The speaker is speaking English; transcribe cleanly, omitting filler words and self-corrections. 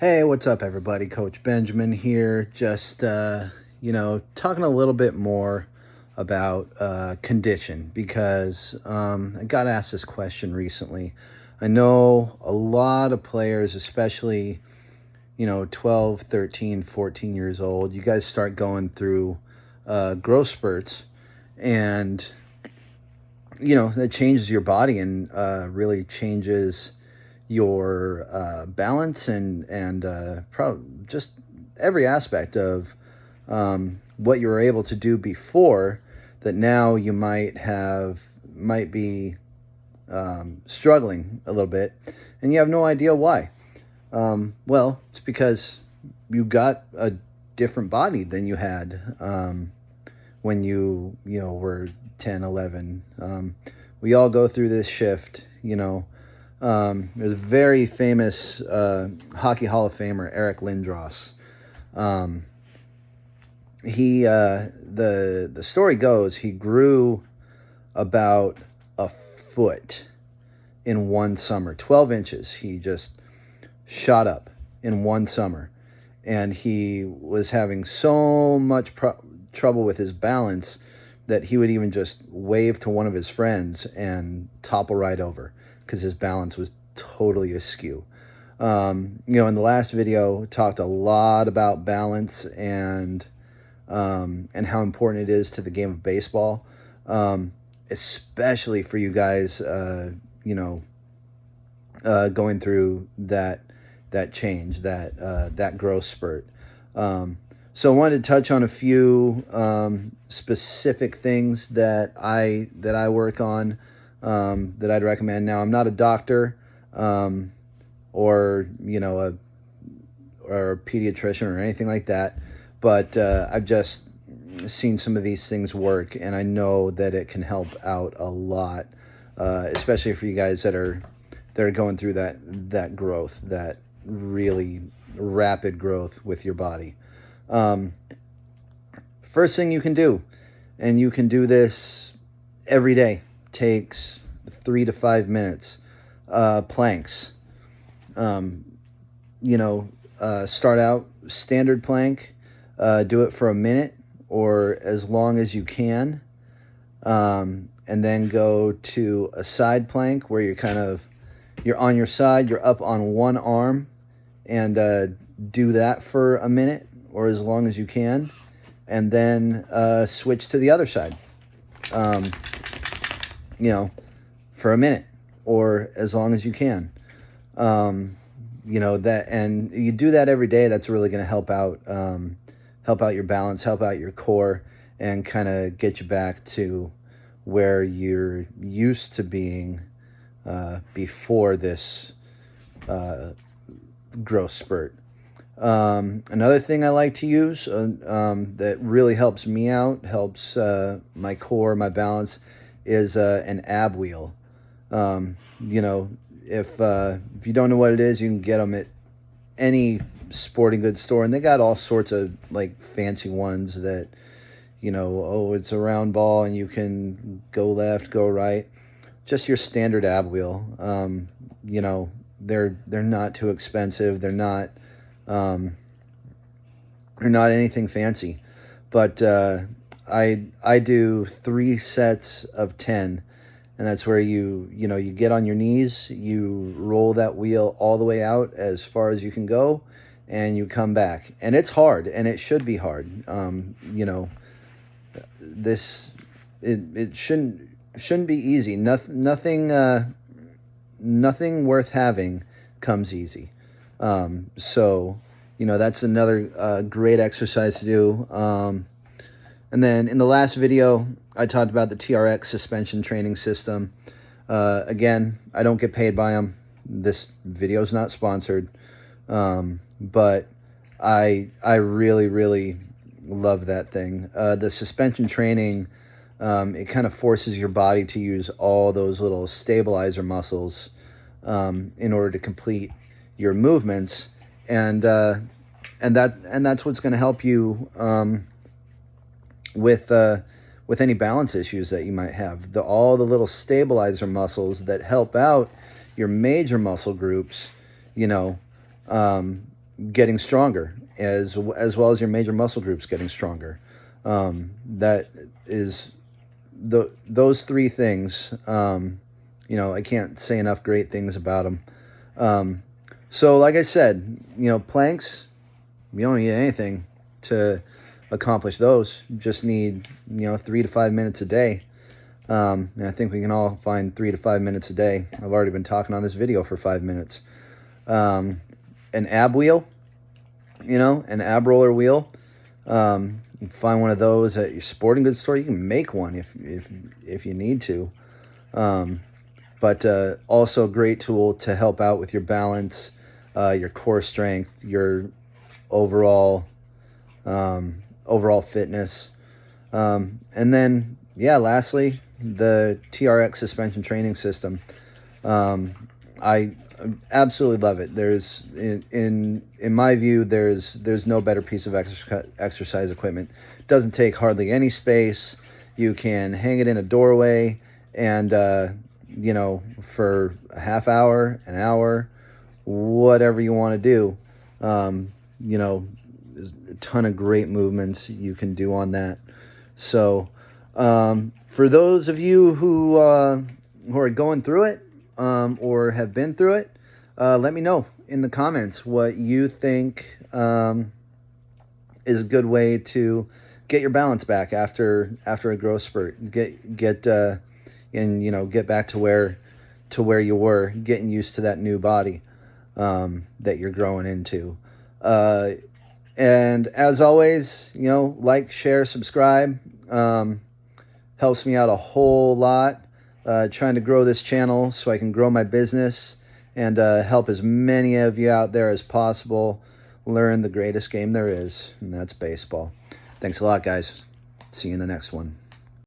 Hey, what's up, everybody? Coach Benjamin here. Just, talking a little bit more about condition because I got asked this question recently. I know a lot of players, especially, 12, 13, 14 years old, you guys start going through growth spurts, and, that changes your body and really changes your balance and just every aspect of what you were able to do before that now you might be struggling a little bit, and you have no idea why. Well, it's because you got a different body than you had when you were 10, 11. We all go through this shift. There's a very famous Hockey Hall of Famer, Eric Lindros. The story goes he grew about a foot in one summer, 12 inches. He just shot up in one summer, and he was having so much trouble with his balance that he would even just wave to one of his friends and topple right over because his balance was totally askew. In the last video, talked a lot about balance and how important it is to the game of baseball, especially for you guys, going through that change, that growth spurt. So I wanted to touch on a few specific things that I work on, that I'd recommend. Now, I'm not a doctor or a pediatrician or anything like that, but I've just seen some of these things work, and I know that it can help out a lot, especially for you guys that are going through that growth, that really rapid growth with your body. First thing you can do, and you can do this every day, takes 3 to 5 minutes. Planks. Start out standard plank. Do it for a minute or as long as you can, and then go to a side plank where you're on your side, you're up on one arm, and do that for a minute or as long as you can, and then switch to the other side, for a minute or as long as you can. And you do that every day. That's really going to help out your balance, help out your core, and kind of get you back to where you're used to being before this growth spurt. Another thing I like to use that really helps me out, helps my core, my balance, is an ab wheel. If you don't know what it is, you can get them at any sporting goods store, and they got all sorts of fancy ones that, it's a round ball and you can go left, go right. Just your standard ab wheel. They're not too expensive. They're not anything fancy, but I do 3 sets of 10. And that's where you get on your knees, you roll that wheel all the way out as far as you can go, and you come back. And it's hard, and it should be hard. It shouldn't be easy. Nothing worth having comes easy. So that's another great exercise to do. And then in the last video, I talked about the Trx Suspension Training system. Again, I don't get paid by them. This video is not sponsored, but I really, really love that thing. The suspension training, it kind of forces your body to use all those little stabilizer muscles in order to complete your movements, and that's what's going to help you with any balance issues that you might have. All the little stabilizer muscles that help out your major muscle groups, getting stronger, as well as your major muscle groups getting stronger. That is those three things. I can't say enough great things about them. So like I said, planks, you don't need anything to accomplish those. You just need 3 to 5 minutes a day. And I think we can all find 3 to 5 minutes a day. I've already been talking on this video for 5 minutes. An ab wheel, an ab roller wheel. You can find one of those at your sporting goods store. You can make one if you need to. But also a great tool to help out with your balance, your core strength, your overall fitness. And then, lastly, the Trx Suspension Training system. I absolutely love it. There's in my view, there's no better piece of exercise equipment. It doesn't take hardly any space. You can hang it in a doorway, and for a half hour, an hour, whatever you want to do. There's a ton of great movements you can do on that. So for those of you who are going through it, or have been through it, let me know in the comments what you think is a good way to get your balance back after a growth spurt. Get back to where you were, getting used to that new body that you're growing into. And as always, like, share, subscribe. Helps me out a whole lot. Trying to grow this channel so I can grow my business and help as many of you out there as possible learn the greatest game there is, and that's baseball. Thanks a lot, guys. See you in the next one.